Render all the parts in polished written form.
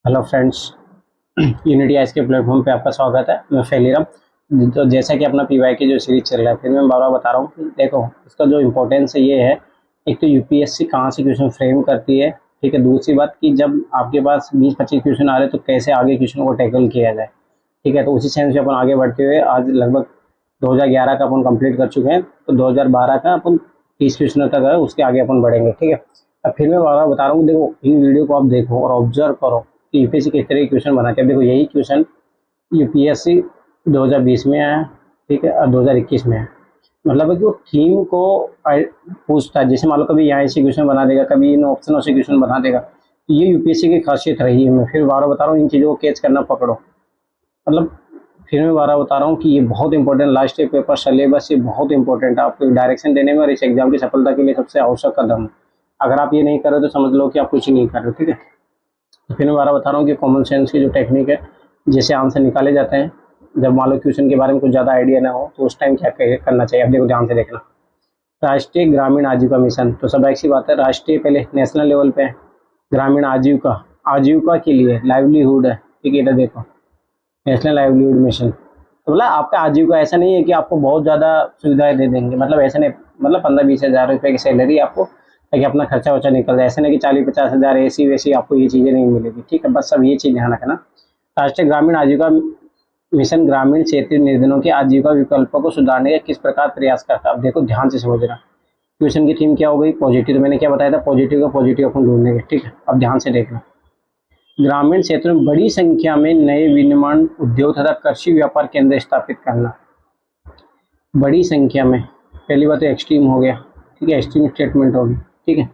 Hello friends, unity ice के platform पे आपका स्वागत है। मैं फैलीरम। तो जैसा कि अपना पीवाई की जो सीरीज चल रहा है, फिर मैं बार बार बता रहा हूँ कि देखो, इसका जो इम्पोर्टेंस है ये है। एक तो यूपीएससी कहाँ से क्वेश्चन फ्रेम करती है, ठीक है। दूसरी बात कि जब आपके पास 20-25 क्वेश्चन आ रहे हैं तो कैसे आगे क्वेश्चन को टैकल किया जाए, ठीक है। तो उसी सेंस में अपन आगे बढ़ते हुए आज लगभग 2011 का अपन कंप्लीट कर चुके हैं, तो 2012 का अपन 30 क्वेश्चन तक है, उसके आगे अपन बढ़ेंगे, ठीक है। अब फिर मैं बार बार बता रहा हूँ, देखो इन वीडियो को आप देखो और ऑब्जर्व करो कि यूपीएससी किस तरह के क्वेश्चन बनाते हैं। देखो यही क्वेश्चन यूपीएससी 2020 में आया, ठीक है, और 2021 में आया। मतलब है कि वो थीम को पूछता है। जैसे मान लो कभी यहाँ से क्वेश्चन बना देगा, कभी इन ऑप्शनों से क्वेश्चन बना देगा। तो ये यूपीएससी की खासियत रही है। मैं फिर बार बार बता रहा हूँ, इन चीज़ों को कैच करना पकड़ो। मतलब फिर मैं बार बार बता रहा हूँ कि ये बहुत important last year paper syllabus, ये बहुत इंपॉर्टेंट है आपको डायरेक्शन देने में और इस एग्जाम की सफलता के लिए सबसे आवश्यक कदम है। अगर आप ये नहीं कर रहे तो समझ लो कि आप कुछ नहीं कर रहे हो, ठीक है। तो फिर मैं बार बता रहा हूँ कि कॉमन सेंस की जो टेक्निक है, जैसे आंसर निकाले जाते हैं, जब मान लो क्वेश्चन के बारे में कुछ ज़्यादा आइडिया ना हो तो उस टाइम क्या करना चाहिए। अब देखो ध्यान से देखना। राष्ट्रीय ग्रामीण आजीविका मिशन, तो सब एक सी बात है, राष्ट्रीय पहले नेशनल लेवल पे है। ग्रामीण आजीविका, आजीविका के लिए लाइवलीहुड है, ठीक है। इधर देखो, नेशनल लाइवलीहुड मिशन। तो मतलब आपका आजीविका ऐसा नहीं है कि आपको बहुत ज़्यादा सुविधाएं दे देंगे, मतलब ऐसे नहीं, मतलब 15-20 हज़ार रुपये की सैलरी आपको, ताकि अपना खर्चा वर्चा निकल जाए। ऐसे नहीं कि 40-50 हज़ार ऐसी वैसी आपको ये चीज़ें नहीं मिलेगी, ठीक है। बस सब ये चीज़ ध्यान रखना। राष्ट्रीय ग्रामीण आजीविका मिशन ग्रामीण क्षेत्रीय निर्धनों के आजीविका विकल्पों को सुधारने का किस प्रकार प्रयास करता है। अब देखो ध्यान से समझना, क्वेश्चन की थीम क्या हो गई, पॉजिटिव। तो मैंने क्या बताया था, पॉजिटिव का पॉजिटिव अपन ढूंढने के, ठीक है। अब ध्यान से देखना, ग्रामीण क्षेत्र में बड़ी संख्या में नए विनिर्माण उद्योग तथा कृषि व्यापार केंद्र स्थापित करना। बड़ी संख्या में, पहली बात तो एक्सट्रीम हो गया, ठीक है, एक्सट्रीम स्टेटमेंट होगी, ठीक है।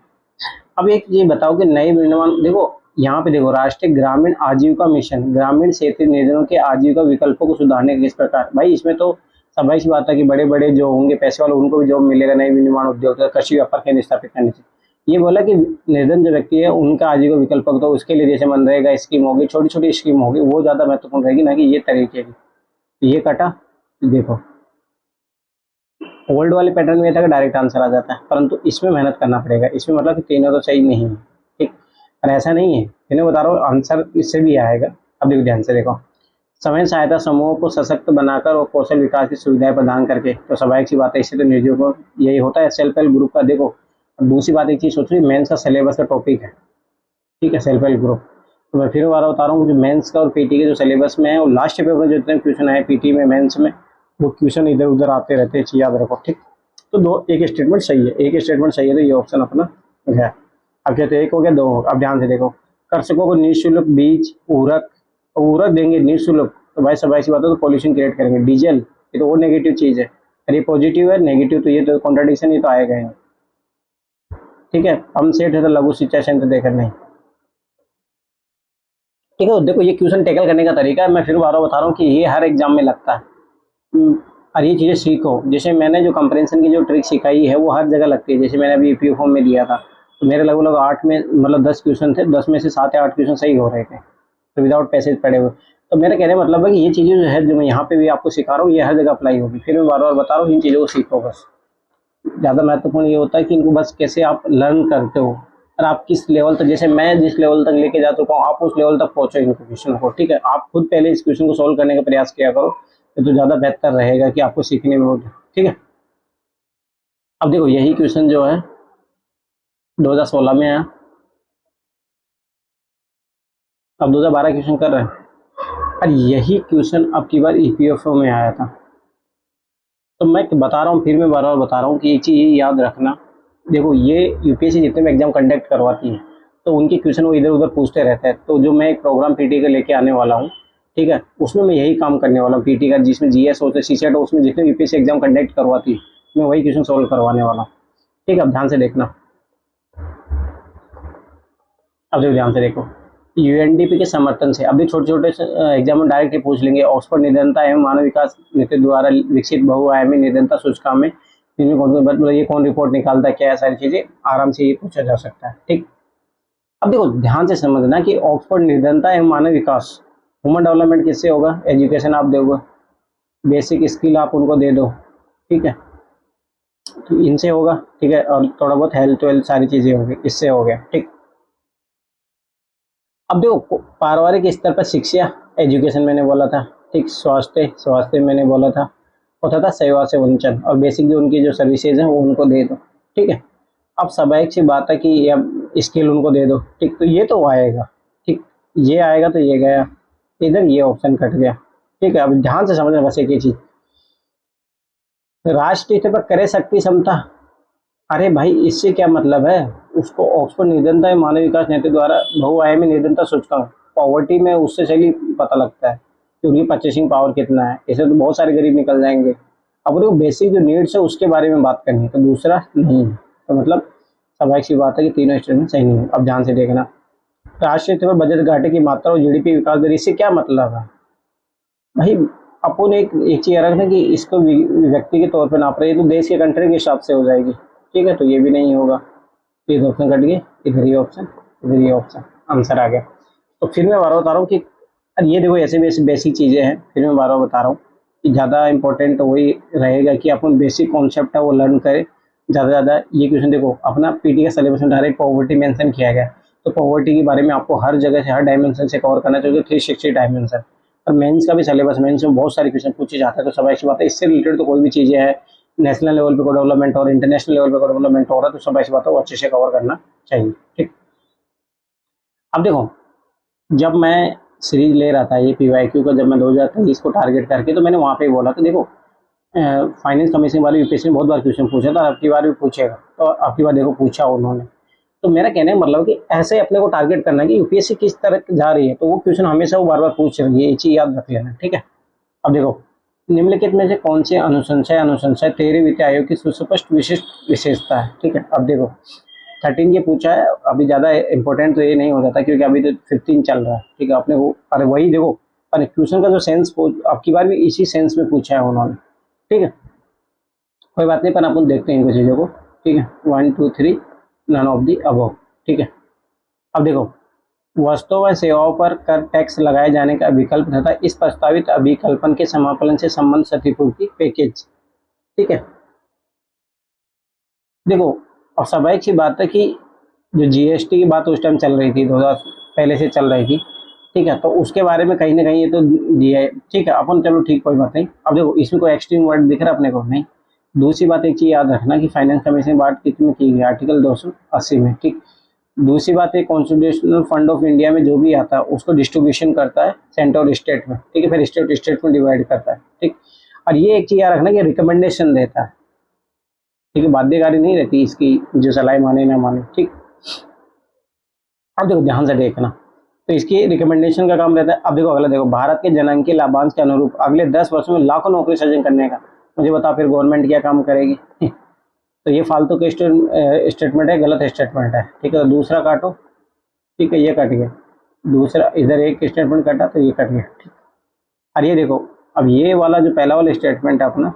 अब एक ये बताओ कि नए विनिर्माण, देखो यहाँ पे देखो, राष्ट्रीय ग्रामीण आजीविका मिशन ग्रामीण क्षेत्रीय निर्धनों के आजीविका विकल्पों को सुधारने के किस प्रकार। भाई इसमें तो सभी सी बात है कि बड़े बड़े जो होंगे पैसे वाले उनको भी जॉब मिलेगा, नए विनिर्माण उद्योग कृषि व्यापार केंद्र स्थापित करने से। ये बोला कि निर्धन जो व्यक्ति है उनका आजीविका विकल्प, तो उसके लिए जैसे मनरेगा स्कीम होगी, छोटी छोटी स्कीम होगी, वो ज्यादा महत्वपूर्ण रहेगी ना कि ये तरीके की। ये कटा, देखो ओल्ड वाले पैटर्न में था कि डायरेक्ट आंसर आ जाता है, परंतु इसमें मेहनत करना पड़ेगा। इसमें मतलब कि तीनों तो सही नहीं है, ठीक। और ऐसा नहीं है, इन्हें बता रहा हूँ आंसर इससे भी आएगा। अब देखो ध्यान से देखो, स्वयं सहायता समूहों को सशक्त बनाकर और कौशल विकास की सुविधाएं प्रदान करके, तो स्वाभाविक सी बात है, इससे तो निर्जीव को यही होता है सेल्फ हेल्प ग्रुप का। देखो अब दूसरी बात, एक चीज सोच रही, मेंस का सिलेबस का टॉपिक है, ठीक है, सेल्फ हेल्प ग्रुप। तो मैं फिर बार बता रहा हूँ, जो मेंस का और पीटी के जो सिलेबस में है, और लास्ट पेपर में जो इतने क्वेश्चन आए पीटी में मेंस में, वो क्वेश्चन इधर उधर आते रहते हैं, याद रखो, ठीक। तो दो, एक स्टेटमेंट सही है, एक स्टेटमेंट सही है, तो ये ऑप्शन अपना है। अब कहते हैं एक हो गया, दो हो गया। अब ध्यान से देखो, कृषकों को निःशुल्क बीज उर्वरक, उर्वरक देंगे निःशुल्क, तो भाई सब ऐसी बात है, तो पॉल्यूशन क्रिएट करेंगे। डीजल, ये तो वो नेगेटिव चीज है, अरे पॉजिटिव है नेगेटिव, तो ये तो कॉन्ट्रडिक्शन, ये तो आएगा ही, ठीक है। पंप सेट है तो लघु सिंचाई संयंत्र देकर नहीं, ठीक है। देखो ये क्वेश्चन टैकल करने का तरीका है। मैं फिर बार बार बता रहा हूँ कि ये हर एग्जाम में लगता है। और ये चीज़ें सीखो, जैसे मैंने जो कंपैरिजन की जो ट्रिक सिखाई है वो हर जगह लगती है। जैसे मैंने अभी ईपीएफ फॉर्म में दिया था, तो मेरे लगभग 8 में, मतलब 10 क्वेश्चन थे, 10 में से 7 या 8 क्वेश्चन सही हो रहे थे, तो विदाउट पैसेज पढ़े हुए। तो मेरा कहने का मतलब है कि ये चीज़ें जो है, जो मैं यहाँ पे भी आपको सिखा रहा हूँ, ये हर जगह अप्लाई होगी। फिर मैं बार बार बता रहा हूँ, इन चीज़ों को सीखो बस। ज़्यादा महत्वपूर्ण ये होता है कि इनको बस कैसे आप लर्न करते हो, और आप किस लेवल तक, जैसे मैं जिस लेवल तक लेके जा चुका हूँ, आप उस लेवल तक पहुँचो इन क्वेश्चन को, ठीक है। आप खुद पहले इस क्वेश्चन को सोल्व करने का प्रयास किया करो, तो ज़्यादा बेहतर रहेगा कि आपको सीखने में हो, ठीक है। अब देखो यही क्वेश्चन जो है 2016 में आया, अब 2012 क्वेश्चन कर रहे हैं, और यही क्वेश्चन अब की बार ईपीएफओ में आया था। तो मैं बता रहा हूँ, फिर मैं बार बार बता रहा हूँ कि एक चीज़ ये याद रखना। देखो ये यूपीएससी जितने भी एग्जाम कंडक्ट करवाती है, तो उनके क्वेश्चन वो इधर उधर पूछते रहते हैं। तो जो मैं एक प्रोग्राम पीटी का लेके आने वाला हूँ, ठीक है, उसमें मैं यही काम करने वाला हूँ पीटी का, जिसमें जीएस होते, सीसेट हो, उसमें जितने यूपीएससी एग्जाम कंडक्ट करवाती है, मैं वही क्वेश्चन सोल्व करवाने वाला हूँ, ठीक है। अब ध्यान से देखना, अब देखो ध्यान से देखो, यूएनडीपी के समर्थन से, अभी छोटे छोटे एग्जाम में डायरेक्ट ही पूछ लेंगे। ऑक्सफोर्ड निर्धनता एवं मानव विकास नीति द्वारा विकसित बहुआयामी निर्धनता सूचकांक में मतलब ये कौन रिपोर्ट निकालता है, क्या है, सारी चीजें आराम से ये पूछा जा सकता है, ठीक। अब देखो ध्यान से समझना कि ऑक्सफोर्ड निर्धनता एवं मानव विकास, ह्यूमन डेवलपमेंट किससे होगा, एजुकेशन आप दोगे, बेसिक स्किल आप उनको दे दो, ठीक है, तो इनसे होगा, ठीक है। और थोड़ा बहुत हेल्थ वेल्थ सारी चीजें होगी, इससे हो गया, ठीक। अब देखो पारिवारिक स्तर पर शिक्षा, एजुकेशन मैंने बोला था, ठीक, स्वास्थ्य मैंने बोला था, और तथा सेवा से वंचन, और बेसिक जो उनकी जो सर्विसेज हैं वो उनको दे दो, ठीक है। अब स्वाभाविक सी बात है कि अब स्किल उनको दे दो, ठीक, तो ये तो आएगा, ठीक, ये आएगा तो ये गया, इधर ये ऑप्शन कट गया, ठीक है। अब ध्यान से समझना बस एक ही चीज, राष्ट्रीय स्तर पर करे शक्ति क्षमता, अरे भाई इससे क्या मतलब है, उसको ऑक्सफोर्ड निर्धनता मानव विकास नीति द्वारा बहुआयामी निर्धनता सूचकांक, पॉवर्टी में उससे सही पता लगता है कि उनकी परचेसिंग पावर कितना है, इससे तो बहुत सारे गरीब निकल जाएंगे। अब उनको बेसिक जो नीड्स है उसके बारे में बात करनी है, तो दूसरा नहीं है, तो मतलब स्वाभाविक सी बात है कि तीनों स्टेटमेंट सही नहीं है। अब ध्यान से देखना, राष्ट्रीय स्तर पर बजट घाटे की मात्रा और जीडीपी विकास दर, इससे क्या मतलब है भाई, अपन एक चीज रखना कि इसको व्यक्ति के तौर पर नाप रहे हैं, तो देश के कंट्री के हिसाब से हो जाएगी, ठीक है, तो ये भी नहीं होगा, तो ये ऑप्शन कट गए, इधर ये ऑप्शन, इधर ये ऑप्शन, आंसर आ गया। तो फिर मैं बार बता रहा हूँ कि ये देखो ऐसे बेसिक चीज़ें हैं, फिर मैं बार बता रहा हूँ कि ज़्यादा इंपॉर्टेंट तो वही रहेगा कि अपन बेसिक कॉन्सेप्ट है वो लर्न करें ज़्यादा से ज़्यादा। ये क्वेश्चन देखो अपना पीटी का सिलेबस में डायरेक्ट पॉवर्टी मेंशन किया गया, तो पॉवर्टी के बारे में आपको हर जगह से हर डायमेंशन से कवर करना चाहिए, 360 डायमेंशन। और मेंस का भी सिलेबस, मेंस में बहुत सारे क्वेश्चन पूछे जाते हैं, तो सब ऐसी बात है, इससे रिलेटेड तो कोई भी चीज़ें है नेशनल लेवल पे को डेवलपमेंट और इंटरनेशनल लेवल पे को डेवलपमेंट हो रहा है, तो सब ऐसी बात है वो अच्छे से कवर करना चाहिए, ठीक। अब देखो जब मैं सीरीज ले रहा था ये पीवाईक्यू का, जब मैं 2023 को टारगेट करके, तो मैंने वहाँ पे बोला तो देखो फाइनेंस कमीशन वाले यूपीएससी ने बहुत बार क्वेश्चन पूछा था, अब की बार भी पूछेगा, तो अब की बार देखो पूछा उन्होंने। तो मेरा कहने का मतलब कि ऐसे अपने को टारगेट करना कि यूपीएससी किस तरह जा रही है, तो वो क्वेश्चन हमेशा वो बार बार पूछ रही है, ये चीज याद रख लेना, ठीक है। अब देखो निम्नलिखित में से कौन सी अनुशंसा 13 वित्त आयोग की सुस्पष्ट विशिष्ट विशेषता है, ठीक है। अब देखो 13 ये पूछा है, अभी ज़्यादा इंपॉर्टेंट तो ये नहीं हो जाता क्योंकि अभी तो 15 चल रहा है, ठीक है। आपने वो अरे वही देखो, अरे क्वेश्चन का जो सेंस अब की बार भी इसी सेंस में पूछा है उन्होंने, ठीक है। कोई बात नहीं, पर अपन देखते हैं इनको चीज़ों को, ठीक है। 1 2 3 नन ऑफ दी अबव, ठीक है। अब देखो वस्तुओं व सेवाओं पर कर टैक्स लगाए जाने का विकल्प तथा इस प्रस्तावित अभिकल्पन के समापन से संबंध क्षतिपूर्ति पैकेज, ठीक है। देखो अब स्वाभाविक सी बात है कि जो जीएसटी की बात उस टाइम चल रही थी, 2000 पहले से चल रही थी, ठीक है, तो उसके बारे में कहीं ना कहीं ये तो दिया है, ठीक है। अपन चलो ठीक, कोई बात नहीं। अब देखो इसमें कोई एक्सट्रीम वर्ड दिख रहा है अपने को नहीं। दूसरी बात एक चीज याद रखना कि फाइनेंस कमीशन बात कितनी की गई, आर्टिकल 280 में, ठीक। दूसरी बात है कॉन्स्टिट्यूशनल फंड ऑफ इंडिया में जो भी आता है उसको डिस्ट्रीब्यूशन करता है सेंटर और स्टेट में, ठीक है, फिर स्टेट में डिवाइड करता है, ठीक। और ये एक चीज याद रखना कि रिकमेंडेशन देता है, ठीक है, बाध्यकारी नहीं रहती इसकी, जो सलाह माने ना माने, ठीक। अब देखो ध्यान से देखना, तो इसकी रिकमेंडेशन का काम रहता है। अब देखो अगला देखो, भारत के जनांकीय लाभांश के अनुरूप अगले 10 वर्षों में लाखों नौकरी सृजन करने का, मुझे बता फिर गवर्नमेंट क्या काम करेगी। तो ये फालतू के स्टेटमेंट है, गलत स्टेटमेंट है, ठीक है। तो दूसरा काटो, ठीक है, ये कट गया, दूसरा इधर एक स्टेटमेंट कटा तो ये कट गया, ठीक। और ये देखो अब ये वाला जो पहला वाला स्टेटमेंट है अपना,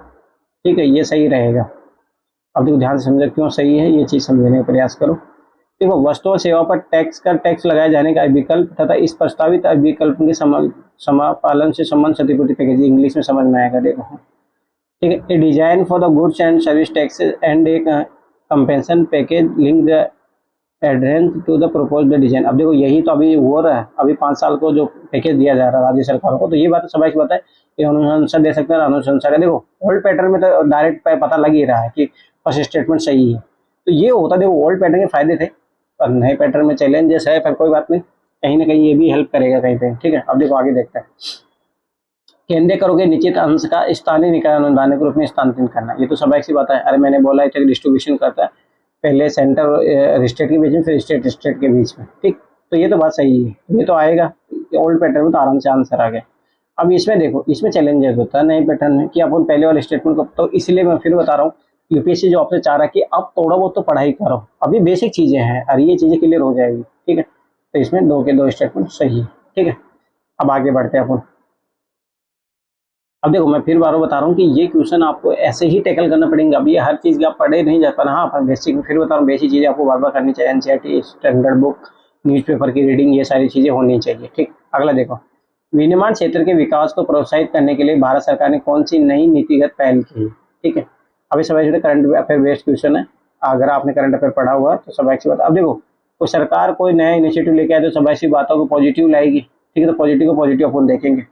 ठीक है, ये सही रहेगा। अब देखो ध्यान से समझो क्यों सही है, ये चीज़ समझने का प्रयास करो। देखो वस्तु और सेवा पर टैक्स लगाए जाने का विकल्प तथा इस प्रस्तावित विकल्प के समापालन से संबंध क्षतिपूर्ति पैकेज, इंग्लिश में समझ में आएगा, देखो, ठीक है। A design for the goods and service taxes and a compensation package link the adherence to the proposed design. अब देखो यही तो अभी हो रहा है, अभी 5 साल को जो पैकेज दिया जा रहा है राज्य सरकारों को, तो ये बात तो स्वाभाविक बात है कि अनुशंसा दे सकते हैं, अनुशंसा का देखो ओल्ड पैटर्न में तो डायरेक्ट पता लग ही रहा है कि फर्स्ट स्टेटमेंट सही है, तो ये होता देखो ओल्ड पैटर्न के फायदे थे, और नए पैटर्न में चैलेंजेस है, पर कोई बात नहीं, कहीं ना कहीं ये भी हेल्प करेगा कहीं पे, ठीक है। अब देखो आगे देखते हैं, केंद्रीय करों के निश्चित अंश का स्थानीय निकाय अनुदान के रूप में स्थानांतरित करना, ये तो स्वाभाविक सी बात है, अरे मैंने बोला है डिस्ट्रीब्यूशन करता है, पहले सेंटर स्टेट के बीच में फिर स्टेट के बीच में, ठीक। तो ये तो बात सही है, ये तो आएगा ओल्ड पैटर्न में, तो आराम से आंसर आ गया। अब इसमें देखो इसमें चैलेंजेस होता है नए पैटर्न में कि अपन पहले वाले स्टेटमेंट को, तो इसलिए मैं फिर बता रहा हूँ यूपीएससी जो आपसे चाह रहा है कि अब थोड़ा बहुत तो पढ़ाई करो, अभी बेसिक चीजें हैं और ये चीजें क्लियर हो जाएगी, ठीक है। तो इसमें 2 के 2 स्टेटमेंट सही है, ठीक है। अब आगे बढ़ते हैं अपन। अब देखो मैं फिर बार बता रहा हूँ कि ये क्वेश्चन आपको ऐसे ही टैकल करना पड़ेगा, अभी ये हर चीज आप पढ़े नहीं जा पाना, हाँ बेसिक फिर बता रहा हूँ, बेसिक चीजें आपको बार बार करनी चाहिए, एनसीईआरटी स्टैंडर्ड बुक न्यूज़पेपर की रीडिंग, ये सारी चीजें होनी चाहिए, ठीक। अगला देखो, विनिर्माण क्षेत्र के विकास को प्रोत्साहित करने के लिए भारत सरकार ने कौन सी नई नीतिगत पहल की है, ठीक है। अभी सब करंट अफेयर बेस्ड क्वेश्चन है, अगर आपने करंट अफेयर पढ़ा हुआ है तो सब अच्छी बात। अब देखो तो सरकार कोई नया इनिशिएटिव लेके आए तो सब ऐसी बातों को पॉजिटिव लाएगी, ठीक है, तो पॉजिटिव को पॉजिटिव अपन देखेंगे।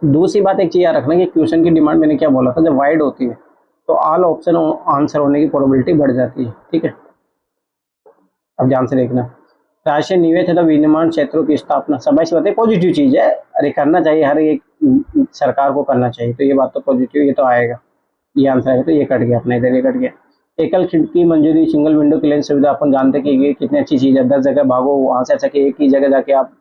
दूसरी बात एक चीज याद रखना कि क्वेश्चन की डिमांड मैंने क्या बोला था, जब वाइड होती है तो ऑल ऑप्शन आंसर होने की प्रोबेबिलिटी बढ़ जाती है, ठीक है। अब ध्यान से देखना, राष्ट्रीय निवेश तथा विनिर्माण क्षेत्रों की स्थापना, सब ऐसी बातें पॉजिटिव चीज है, अरे करना चाहिए, हर एक सरकार को करना चाहिए, तो ये बात तो पॉजिटिव, ये तो आएगा, ये आंसर आएगा, तो ये कट गया अपना, इधर ये कट गया। एकल खिड़की मंजूरी, सिंगल विंडो क्लियरेंस सुविधा, अपन जानते कि ये कितनी अच्छी चीज है, 10 जगह भागो वहां से, अच्छा कि एक ही जगह जाके आप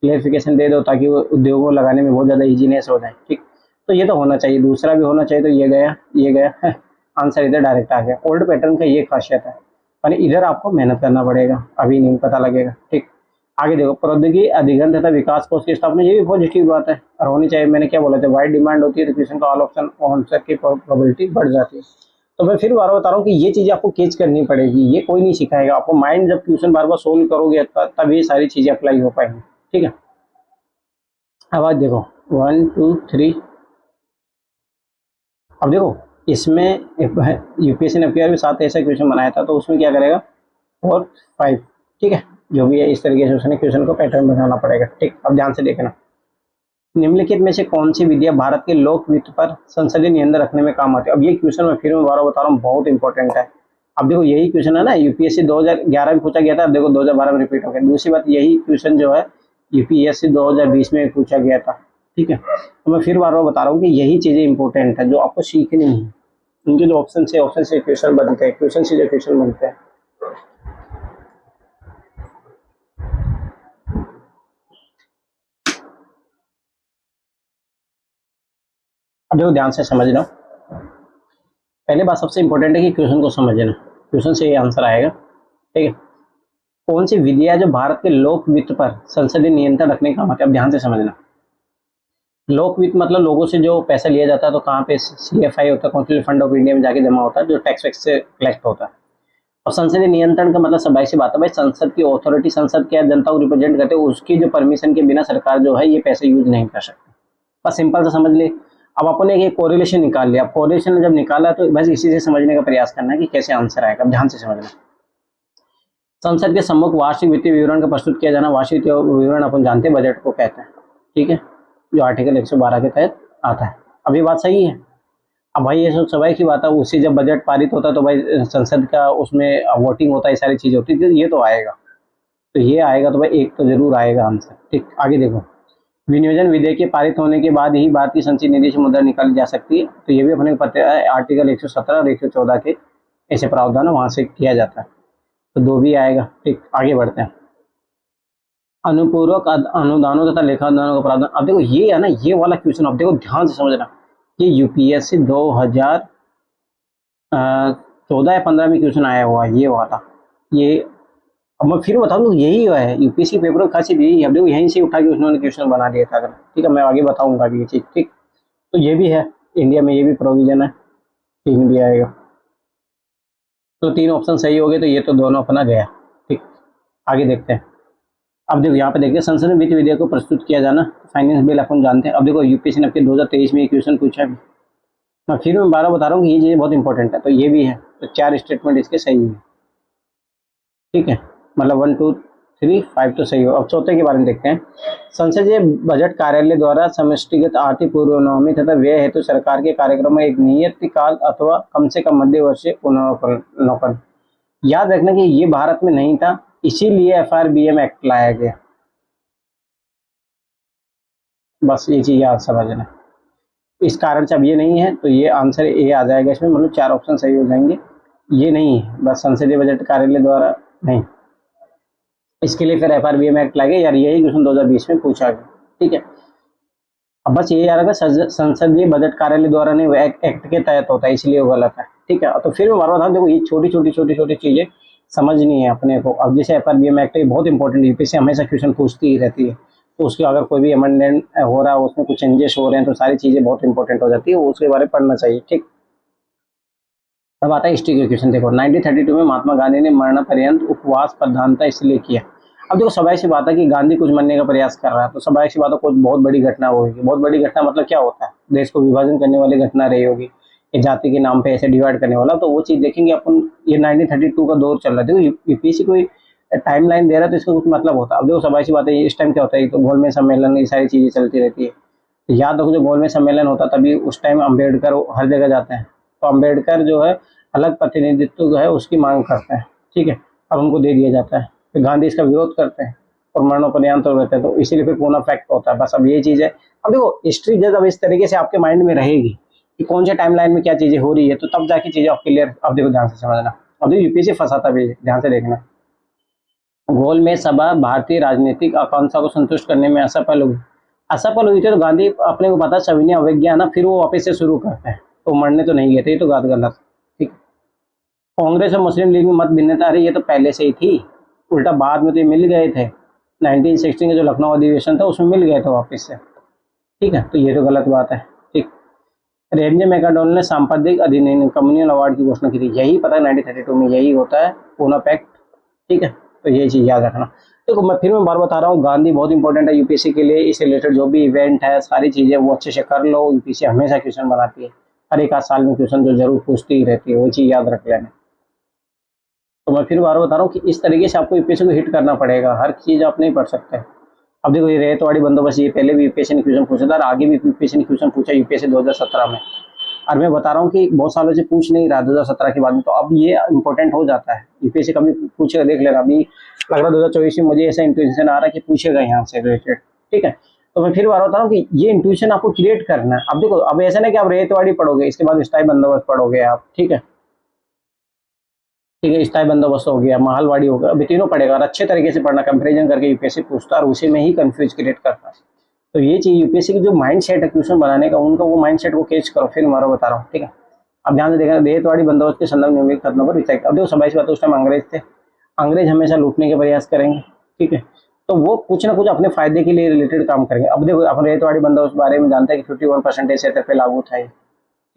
क्लियरिफिकेशन दे दो ताकि वो उद्योगों को लगाने में बहुत ज़्यादा इजीनेस हो जाए, ठीक। तो ये तो होना चाहिए, दूसरा भी होना चाहिए, तो ये गया, ये गया, आंसर इधर डायरेक्ट आ गया। ओल्ड पैटर्न का ये खासियत है, पर इधर आपको मेहनत करना पड़ेगा, अभी नहीं पता लगेगा, ठीक। आगे देखो, प्रौद्योगिकी अधिग्रहण तथा विकास कोष की स्थापना, ये भी पॉजिटिव बात है और होनी चाहिए। मैंने क्या बोला था, वाइड डिमांड होती है तो क्वेश्चन का ऑल ऑप्शन आंसर की प्रोबेबिलिटी बढ़ जाती है। तो मैं फिर बार बता रहा हूँ कि ये चीज़ आपको कैच करनी पड़ेगी, ये कोई नहीं सिखाएगा आपको, माइंड जब क्वेश्चन बार बार सोल्व करोगे तब ये सारी चीज़ें अप्लाई हो पाएंगी, ठीक है। अब आज देखो 1 2 3, अब देखो इसमें यूपीएससी ने अपने साथ ऐसा क्वेश्चन बनाया था, तो उसमें क्या करेगा 4 5, ठीक है, जो भी है इस तरीके से उसने क्वेश्चन को पैटर्न बनाना पड़ेगा, ठीक। अब ध्यान से देखना, निम्नलिखित में से कौन सी विधियां भारत के लोक वित्त पर संसदीय नियंत्रण रखने में काम आती है। अब ये क्वेश्चन मैं फिर दोबारा बता रहा हूँ, बहुत इंपॉर्टेंट है। अब देखो यही क्वेश्चन है ना, यूपीएससी 2011 में पूछा गया था, अब देखो 2012 में रिपीट हो गया। दूसरी बात, यही क्वेश्चन जो है यूपीएससी 2020 में पूछा गया था, ठीक है। तो मैं फिर बार बार बता रहा हूँ कि यही चीजें इंपॉर्टेंट है जो आपको सीखनी है, उनके जो ऑप्शन से क्वेश्चन बनते हैं, क्वेश्चन से जो क्वेश्चन बनते हैं। अब देखो ध्यान से समझना, पहले बात सबसे इंपॉर्टेंट है कि क्वेश्चन को समझना, क्वेश्चन से ये आंसर आएगा, ठीक है। कौन सी विधियां जो भारत के लोक वित्त पर संसदीय नियंत्रण रखने का काम आती है। अब ध्यान से समझना, लोक वित्त मतलब लोगों से जो पैसा लिया जाता है, तो कहाँ पे सीएफआई होता है, कॉन्स्टिट्यूशन फंड ऑफ इंडिया में जाके जमा होता है, जो टैक्स वैक्स से कलेक्ट होता है। और संसदीय नियंत्रण का मतलब सब सी बात है भाई, संसद की अथॉरिटी, संसद क्या जनता को रिप्रेजेंट करते हैं, उसकी जो परमिशन के बिना सरकार जो है ये पैसे यूज नहीं कर सकती। बस सिंपल सा समझ ले। अब अपन ने एक कोरिलेशन निकाल लिया, अब कोरिलेशन जब निकाला तो बस इसी से समझने का प्रयास करना है कि कैसे आंसर आएगा। अब ध्यान से समझना, संसद के सम्मुख वार्षिक वित्तीय विवरण का प्रस्तुत किया जाना, वार्षिक विवरण अपन जानते हैं बजट को कहते हैं, ठीक है, जो आर्टिकल 112 के तहत आता है। अब ये बात सही है। अब भाई ये सब सवाई की बात है, उससे जब बजट पारित होता है तो भाई संसद का उसमें वोटिंग होता है, सारी चीजें होती है, ये तो आएगा, तो ये आएगा, तो भाई एक तो जरूर आएगा आंसर, ठीक। आगे देखो, विनियोजन विधेयक के पारित होने के बाद ही भारतीय संचित निधि से मुद्रा निकाली जा सकती है, तो ये भी अपने को पता है, आर्टिकल 117 और 114 के ऐसे प्रावधान वहां से किया जाता है, तो दो भी आएगा, ठीक। आगे बढ़ते हैं, अनुपूरक अनुदानों तथा लेखानुदानों का प्रावधान। अब देखो ये है ना, ये वाला क्वेश्चन अब देखो ध्यान से समझना, ये यूपीएससी 2014 या 15 में क्वेश्चन आया हुआ है ये वाला, ये अब मैं फिर बताऊँ तो यही है यूपीएससी पेपर खासी यही है। अब देखो यहीं से उठा के उन्होंने क्वेश्चन बना दिया था, ठीक है, मैं आगे बताऊंगा ये चीज, ठीक। तो ये भी है, इंडिया में ये भी प्रोविजन है, 3 भी आएगा, तो 3 ऑप्शन सही हो गए, तो ये तो दोनों अपना गया, ठीक। आगे देखते हैं, अब देखो यहाँ पे देखिए, संसद में वित्त विधेयक को प्रस्तुत किया जाना, फाइनेंस बिल अपन जानते हैं। अब देखो यूपीएससी ने अपने 2023 में ये क्वेश्चन पूछा है, मैं फिर मैं 12 बता रहा हूँ कि ये चीज़ बहुत इंपॉर्टेंट है, तो ये भी है, तो 4 स्टेटमेंट इसके सही है, ठीक है, मतलब 1 2 3 5 तो सही हो। अब चौथे के बारे में देखते हैं, संसदीय बजट कार्यालय द्वारा समष्टिगत आर्थिक पूर्वानुमान तथा व्यय हेतु सरकार के कार्यक्रम में एक नियत काल अथवा कम से कम मध्यवर्षीय पुनर्वलोकन। याद रखना कि ये भारत में नहीं था, इसीलिए एफआरबीएम एक्ट लाया गया, बस ये चीज याद समझना, इस कारण से अब ये नहीं है, तो ये आंसर ए आ जाएगा इसमें, मतलब 4 ऑप्शन सही हो जाएंगे। ये नहीं है, बस संसदीय बजट कार्यालय द्वारा नहीं, इसके लिए फिर एफआरबीएम एक्ट लाए गए यार, यही क्वेश्चन 2020 में पूछा गया, ठीक है। अब बस ये याद रखा, संसदीय बजट कार्यालय द्वारा नहीं, वो एक्ट के तहत होता है, इसलिए वो गलत है, ठीक है। तो फिर मैं बार बार देखो ये छोटी छोटी चीजें समझनी है अपने को। अब जैसे एफआरबीएम एक्ट बहुत इंपॉर्टेंट, यूपीएससी हमेशा क्वेश्चन पूछती ही रहती है, तो उसके अगर कोई भी अमेंडमेंट हो रहा है, उसमें कुछ चेंजेस हो रहे हैं, तो सारी चीजें बहुत इंपॉर्टेंट हो जाती है, उसके बारे में पढ़ना चाहिए, ठीक। अब आता है हिस्ट्री के क्वेश्चन, देखो 1932 में महात्मा गांधी ने मरण पर्यंत उपवास प्रधानता इसलिए किया। अब देखो सबाई सी बात है कि गांधी कुछ मरने का प्रयास कर रहा है, तो सबाई सी बात है कुछ बहुत बड़ी घटना होगी। बहुत बड़ी घटना मतलब क्या होता है, देश को विभाजन करने वाली घटना रही होगी, कि जाति के नाम पे ऐसे डिवाइड करने वाला, तो वो चीज़ देखेंगे अपन। ये 1932 का दौर चल रहा है। देखो यूपीएससी कोई टाइम लाइन दे रहा है तो इसका कुछ मतलब होता है। अब देखो सबाई सी बात है, इस टाइम क्या होता है, तो गोलमेज सम्मेलन, ये सारी चीज़ें चलती रहती है। तो याद रखो, जो गोलमेज सम्मेलन होता है तभी उस टाइम अम्बेडकर हर जगह जाते हैं, तो अम्बेडकर जो है अलग प्रतिनिधित्व जो है उसकी मांग करते हैं, ठीक है। अब उनको दे दिया जाता है, फिर गांधी इसका विरोध करते हैं और मरणोपरांत हो रहते हैं, तो इसीलिए फिर पूना फैक्ट होता है। बस अब ये चीज़ है। अब देखो हिस्ट्री जब इस तरीके से आपके माइंड में रहेगी कि कौन से टाइम लाइन में क्या चीज़ें हो रही है, तो तब जाके चीज़ें आप क्लियर। अब देखो ध्यान से समझना, अब देखो यूपीएससी फंसाता भी है, ध्यान से देखना। गोल में सभा भारतीय राजनीतिक आकांक्षा को संतुष्ट करने में असफल हुई। असफल हुई थी तो गांधी अपने को पता सविनय अवज्ञा ना, फिर वो वापस से शुरू करते हैं, तो मरने तो नहीं गए थे, ये तो बात गलत। ठीक। कांग्रेस और मुस्लिम लीग में मत भिन्नता रही, ये तो पहले से ही थी, उल्टा बाद में तो ये मिल गए थे। 1916 का जो लखनऊ अधिवेशन था उसमें मिल गए थे वापस से, ठीक है, तो ये तो गलत बात है। ठीक। रेमजे मैकडॉनल्ड ने सांप्रदायिक अधिनियम कम्युनल अवार्ड की घोषणा की थी, यही पता है 1932 में यही होता है, पूना पैक्ट, ठीक है, तो ये चीज़ याद रखना। देखो मैं फिर मैं बार बता रहा हूँ, गांधी बहुत इंपॉर्टेंट है यूपीएससी के लिए, इससे रिलेटेड जो भी इवेंट है सारी चीज़ें वो अच्छे से कर लो। यूपीएससी हमेशा क्वेश्चन बनाती है, हर एक आध साल में क्वेश्चन जो जरूर पूछती ही रहती है, वो चीज़ याद रख लेना। तो मैं फिर बार बता रहा हूँ कि इस तरीके से आपको यूपीएससी को हिट करना पड़ेगा, हर चीज़ आप नहीं पढ़ सकते। अब देखो ये रेतवाड़ी बंदोबस्त, ये पहले भी यूपीएससी ने क्वेश्चन पूछा था और आगे भी यूपीएससी ने क्वेश्चन पूछा यूपीएससी 2017 में। और मैं बता रहा हूँ कि बहुत सालों से पूछ नहीं रहा 2017 के बाद में, तो अब ये इंपॉर्टेंट हो जाता है। यूपीएससी कभी पूछेगा, देख लेना। अभी लग रहा है 2024 में मुझे ऐसा इंट्यूशन आ रहा है कि पूछेगा यहाँ से रिलेटेड, ठीक है। तो मैं फिर बार बता रहा हूँ कि ये इंट्यूशन आपको क्रिएट करना है। अब देखो अब ऐसा नहीं कि आप रेतवाड़ी पढ़ोगे इसके बाद स्थायी बंदोबस्त पढ़ोगे आप, ठीक है, ठीक है, स्थायी बंदोबस्त हो गया, महलवाड़ी हो गया, अभी तीनों पढ़ेगा और अच्छे तरीके से पढ़ना, कंपेरिजन करके यूपीएससी पूछता है और उसी में ही कंफ्यूज क्रिएट करता है। तो ये चीज यूपीएससी की जो माइंड सेट है क्वेश्चन बनाने का, उनका वो माइंड सेट को कैच करो, फिर मैं बता रहा हूँ, ठीक है। अब ध्यान से देखना, रेतवाड़ी बंदोबस्त के संदर्भ निम्नलिखित कथनों पर विचार। अब देखो सबाई बात, उस टाइम अंग्रेज थे, अंग्रेज हमेशा लूटने के प्रयास करेंगे, ठीक है, तो वो कुछ ना कुछ अपने फायदे के लिए रिलेटेड काम करेंगे। अब देखो अपन रेतवाड़ी बंदोबस्त बारे में जानते हैं कि 51% सेटअप पे लागू था ये,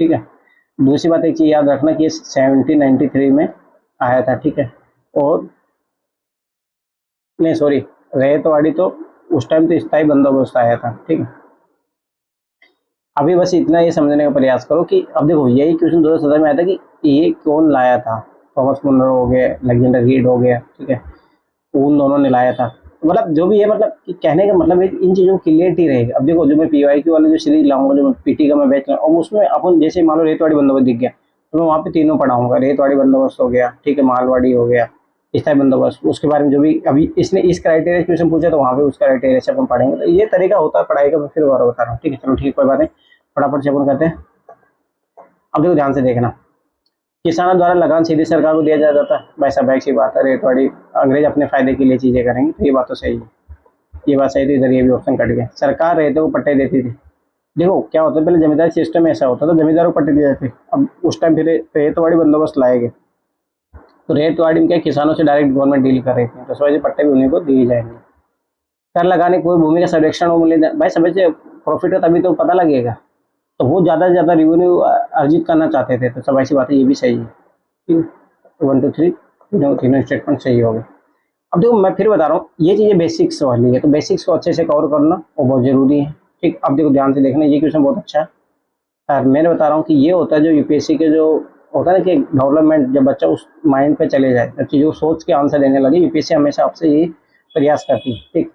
ठीक है। दूसरी बात एक चीज याद रखना कि 1793 में आया था, ठीक है, और नहीं सॉरी, रेतवाड़ी तो उस टाइम तो स्थायी बंदोबस्त आया था, ठीक है। अभी बस इतना ये समझने का प्रयास करो कि अब देखो यही क्वेश्चन 2017 में आया था कि ये कौन लाया था, थॉमस मुनरो हो गया, अलेक्जेंडर रीड हो गया, ठीक है, उन दोनों ने लाया था। मतलब जो भी है, मतलब कि कहने का मतलब है कि इन चीज़ों की क्लियरिटी रहेगी। अब देखो जो मैं पीवाईक्यू वाले जो सीरीज लाऊंगा, जो मैं पीटी का मैं बैच लाऊंगा, और उसमें अपन जैसे मान लो रेतवाड़ी बंदोबस्त दिख गया तो मैं वहाँ पे तीनों पढ़ाऊंगा, रेतवाड़ी बंदोबस्त हो गया, ठीक है, मालवाड़ी हो गया, स्थायी बंदोबस्त, उसके बारे में जो भी अभी इसने इस क्राइटेरिया क्वेश्चन पूछा तो वहाँ पे उस क्राइटेरिया से अपन पढ़ेंगे। तो ये तरीका होता है पढ़ाई का, मैं फिर बार बता रहा हूँ, ठीक है। चलो ठीक, कोई बात नहीं, फटाफट से अपन करते हैं। अब देखो ध्यान से देखना, किसानों द्वारा लगान सीधे सरकार को दिया जाता है, भाई सब की बात है, रेतवाड़ी अंग्रेज अपने फायदे के लिए चीजें करेंगे, तो ये बात तो सही है, ये बात सही थी। इधर ये भी ऑप्शन कट गया, सरकार रेतों को पट्टे देती थी। देखो क्या होता है, पहले जमींदारी सिस्टम ऐसा होता था, जमींदारों को पट्टे दिए जाते। अब उस टाइम फिर रेतवाड़ी बंदोबस्त लाए गए, तो रेतवाड़ी में क्या किसानों से डायरेक्ट गवर्नमेंट डील कर रही थी, तो समझिए पट्टे भी उन्हीं को दिए जाएंगे। कर लगाने कोई भूमि का सर्वेक्षण हो मिले, भाई समझिए प्रॉफिट है तभी तो पता लगेगा, तो वो ज़्यादा से ज़्यादा रेवेन्यू अर्जित करना चाहते थे, तो सब ऐसी बात है, ये भी सही है। 1 2 3 तीनों स्टेटमेंट सही हो गए। अब देखो मैं फिर बता रहा हूँ, ये चीज़ें बेसिक्स वाली है, तो बेसिक्स को अच्छे से कवर करना वो बहुत जरूरी है, ठीक। अब देखो ध्यान से देखना, ये क्वेश्चन बहुत अच्छा है। और मैंने बता रहा हूँ कि ये होता है जो यूपीएससी के जो होता है ना कि डेवलपमेंट, जब बच्चा उस माइंड पे चले जाए, जब चीज़ों को सोच के आंसर देने लगे, यूपीएससी हमेशा आपसे यही प्रयास करती है, ठीक।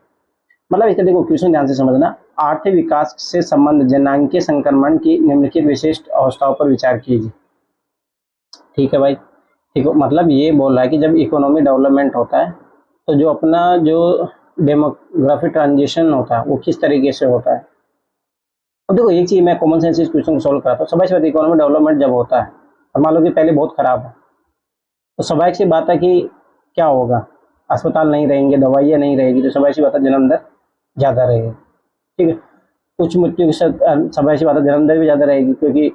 मतलब इसका देखो क्वेश्चन ध्यान से समझना, आर्थिक विकास से संबंध जनांकीय संक्रमण की निम्नलिखित विशिष्ट अवस्थाओं पर विचार कीजिए, ठीक है भाई, ठीक है। मतलब ये बोल रहा है कि जब इकोनॉमी डेवलपमेंट होता है तो जो अपना जो डेमोग्राफी ट्रांजिशन होता है वो किस तरीके से होता है। अब देखो एक चीज मैं कॉमन सेंस इस क्वेश्चन को सोल्व कराता हूँ। सबसे पहले इकोनॉमिक डेवलपमेंट जब होता है और मान लो कि पहले बहुत खराब है, तो स्वाभाविक सी बात है कि क्या होगा, अस्पताल नहीं रहेंगे, दवाइयाँ नहीं रहेगी, तो स्वाभाविक सी बात है जन्म दर ज़्यादा रहेगी, ठीक है। उच्च मृत्यु के साथ स्वाभाविक सी बात है जन्म दर भी ज़्यादा रहेगी, क्योंकि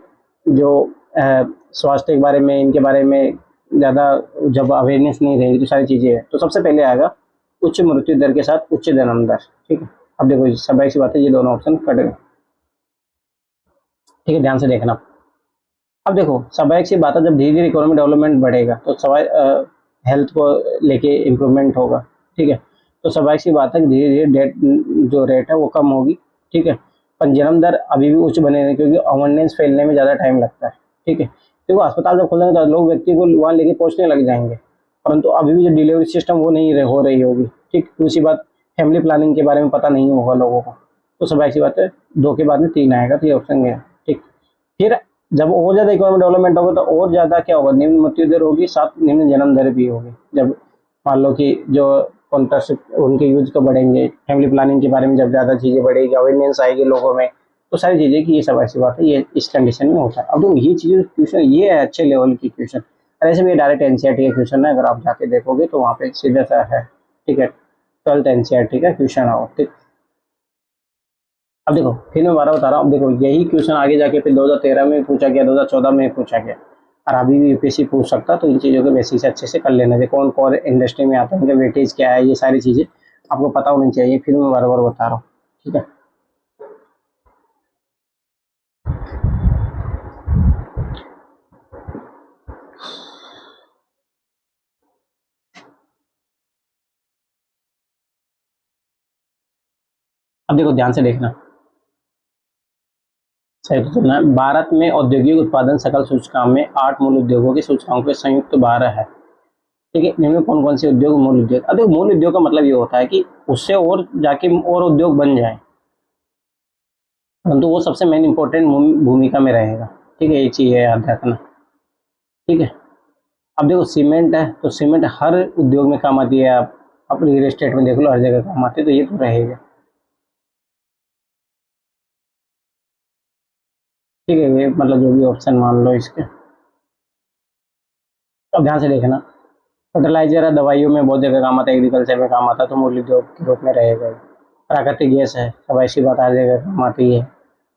जो स्वास्थ्य के बारे में, इनके बारे में ज़्यादा जब अवेयरनेस नहीं रहेगी तो सारी चीज़ें हैं, तो सबसे पहले आएगा उच्च मृत्यु दर के साथ उच्च जन्म दर, ठीक है। अब देखो स्वाभाविक सी बात है ये दोनों ऑप्शन कट गए, ठीक है, ध्यान से देखना। अब देखो स्वाभाविक सी बात है जब धीरे धीरे इकोनॉमिक डेवलपमेंट बढ़ेगा तो स्वाभाविक हेल्थ को लेके इम्प्रूवमेंट होगा, ठीक है, तो स्वाभाविक सी बात है कि धीरे धीरे डेट जो रेट है वो कम होगी, ठीक है। पर जन्म दर अभी भी उच्च बने रहेगी, क्योंकि अवेयरनेस फैलने में ज़्यादा टाइम लगता है, ठीक है, देखो अस्पताल जब खुलेंगे तो लोग व्यक्ति को वहाँ लेके पहुँचने लग जाएंगे, परंतु अभी भी जो डिलीवरी सिस्टम वो नहीं हो रही होगी। ठीक, दूसरी बात फैमिली प्लानिंग के बारे में पता नहीं होगा लोगों को, तो सब ऐसी बात है, 2 के बाद में 3 आएगा, तो ये ऑप्शन गया। ठीक, फिर जब और ज़्यादा इकोनॉमिक डेवलपमेंट होगा तो और ज़्यादा क्या होगा, निम्न मृत्यु दर होगी, साथ निम्न जन्म दर भी होगी। जब मान लो कि जो कॉन्ट्रासेप्ट उनके यूज को बढ़ेंगे, फैमिली प्लानिंग के बारे में जब ज़्यादा चीज़ें बढ़ेगी, अवेयरनेस आएगी लोगों में, तो सारी चीज़ें की ये सब ऐसी बात है, ये इस कंडीशन में होता है। अब तो ये चीज़ें क्वेश्चन ये है अच्छे लेवल की क्वेश्चन, और ऐसे भी डायरेक्ट एनसीईआरटी का क्वेश्चन है, अगर आप जाके देखोगे तो वहाँ पे सीधा सा है। ठीक है, 12th एनसीईआरटी का क्वेश्चन आओ। ठीक, अब देखो फिर मैं बारह बता रहा हूँ, देखो यही क्वेश्चन आगे जाके फिर 2013 में पूछा गया, 2014 में पूछा गया, और अभी भी यूपीएससी पूछ सकता, तो इन चीज़ों के बेसिस से अच्छे से कर लेना चाहिए। कौन कौन इंडस्ट्री में आता है, इनका वेटेज क्या है, ये सारी चीज़ें आपको पता होनी चाहिए, फिर मैं बार बार बता रहा हूँ। ठीक है, अब देखो ध्यान से देखना, सही तो सुनना है। भारत में औद्योगिक उत्पादन सकल सूचकांक में 8 मूल उद्योगों के सूचकांक पे संयुक्त 12 है। ठीक है, इनमें कौन कौन से उद्योग मूल उद्योग, अब देखो मूल उद्योग का मतलब ये होता है कि उससे और जाके और उद्योग बन जाए, परंतु वो सबसे मेन इंपॉर्टेंट भूमिका में रहेगा। ठीक है, ये चीज़ है याद रखना। ठीक है, अब देखो सीमेंट है, तो सीमेंट हर उद्योग में काम आती है, आप रियल एस्टेट में देख लो, हर जगह काम आती है, तो ये तो रहेगा। ठीक है, ये मतलब जो भी ऑप्शन मान लो इसके। अब ध्यान से देखना, फर्टिलाइजर है, दवाइयों में बहुत जगह काम आता है, एग्रीकल्चर में काम आता है, तो मूल उद्योग के रूप में रहेगा। प्राकृतिक गैस है, सब ऐसी बात हर जगह काम आती है।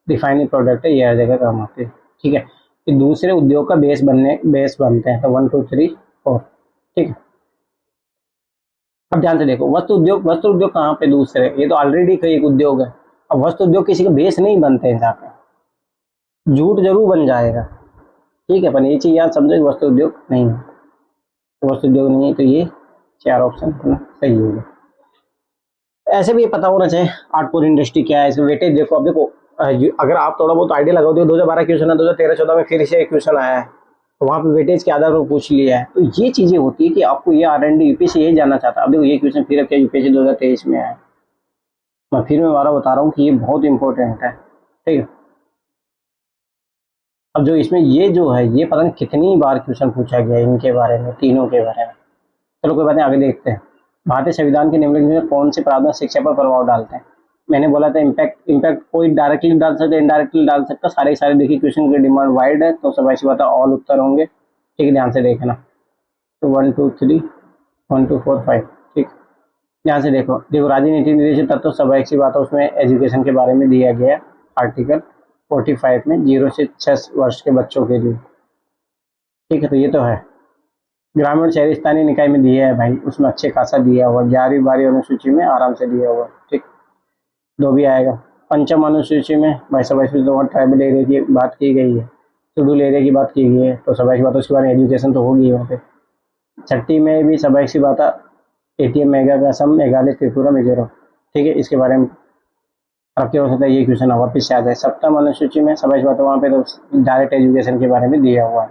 रिफाइनिंग प्रोडक्ट है, ये हर जगह काम आती है। ठीक है, फिर दूसरे उद्योग का बेस बनते हैं, तो 1 2 3 4। ठीक है, अब ध्यान से देखो, वस्त्र उद्योग कहाँ पे दूसरे, ये तो ऑलरेडी कई एक उद्योग है। अब वस्त्र उद्योग किसी का बेस नहीं बनते हैं जहाँ पे, जूट जरूर बन जाएगा। ठीक है, पर ये चीज याद समझो, वस्त्र उद्योग नहीं है, तो वस्त्र उद्योग नहीं है, तो ये 4 ऑप्शन सही होगा। ऐसे भी ये पता होना चाहिए आर्टकोर इंडस्ट्री क्या है, इसका वेटेज देखो। अब देखो अगर आप थोड़ा बहुत आइडिया लगाओ, 2012 क्वेश्चन है, 2013-14 में फिर से क्वेश्चन आया है, तो वहाँ पे वेटेज के आधार पर पूछ लिया है, तो ये चीजें होती है कि आपको ये R&D यूपीएससी यही जानना चाहता है। अब देखो ये क्वेश्चन फिर अब क्या यूपीएससी 2023 में आया, मैं बारह बता रहा हूँ कि ये बहुत इंपॉर्टेंट है। ठीक है, अब जो इसमें ये जो है, ये पता नहीं कितनी बार क्वेश्चन पूछा गया है इनके बारे में, तीनों के बारे में। चलो कोई बात नहीं, आगे देखते हैं। भारतीय संविधान के निम्नलिखित में कौन से प्रावधान शिक्षा पर प्रभाव डालते हैं। मैंने बोला था इम्पैक्ट, कोई डायरेक्टली डाल सकता है, इनडायरेक्टली डाल सकता है, सारे देखिए क्वेश्चन की डिमांड वाइड है, तो सब ऐसी बात है, ऑल उत्तर होंगे। ठीक है, ध्यान से देखना, तो 1 2 3 1 2 4 5। ठीक, ध्यान से देखो, राजनीति निर्देशित तत्व सब ऐसी बात है, उसमें एजुकेशन के बारे में दिया गया है आर्टिकल 45 में, 0 से 6 वर्ष के बच्चों के लिए। ठीक है, तो ये तो है। ग्रामीण शहरी स्थानीय निकाय में दिया है भाई, उसमें अच्छे खासा दिया हुआ, 11वीं 12वीं अनुसूची में आराम से दिया हुआ। ठीक, 2 भी आएगा। पंचम अनुसूची में भाई सब ऐसी तो ट्राइबल एरिया की बात की गई है, शेड्यूल एरिया की बात की गई है, तो सब ऐसी बात, उसके बारे में एजुकेशन तो होगी वहाँ पे। छठी में भी सब ऐसी बात है, ATM मेघालय, असम, मेघालय, त्रिपुरा, मिजोरम। ठीक है, इसके बारे में अब क्या हो सकता है, ये क्वेश्चन वापस से आ जाए। सप्तम अनुसूची में सब ऐसी बात, वहाँ पे तो डायरेक्ट एजुकेशन के बारे में दिया हुआ है,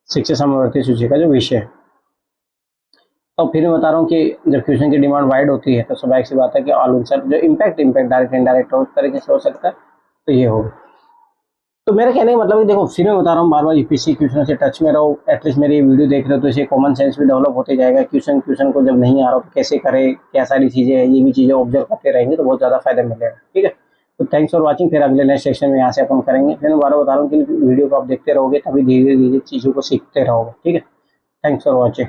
शिक्षा समवर्ती सूची का जो विषय है। तो फिर मैं बता रहा हूँ कि जब क्वेश्चन की डिमांड वाइड होती है, तो स्वाभाविक सी बात है कि ऑल आंसर जो इम्पैक्ट डायरेक्ट इनडायरेक्ट हो, उस तरीके से हो सकता है, तो ये होगा। तो मेरा कहने का मतलब है, देखो फिर मैं बता रहा हूँ बार बार, यूपीएससी क्वेश्चन से टच में रहो, एटलीस्ट मेरी वीडियो देख रहे हो तो इसे कॉमन सेंस भी डेवलप होते जाएगा। क्वेश्चन को जब नहीं आ रहा तो कैसे करें, क्या सारी चीज़ें हैं, ये भी चीज़ें ऑब्जर्व करते रहेंगे तो बहुत ज़्यादा फायदा मिलेगा। ठीक है, तो थैंक्स फॉर वॉचिंग, फिर अगले नेक्स्ट सेक्शन में यहाँ से अपन करेंगे। फिर मैं बार बता रहा हूँ कि वीडियो को आप देखते रहोगे, तभी धीरे धीरे चीज़ों को सीखते रहोगे। ठीक है, थैंक्स फॉर वॉचिंग।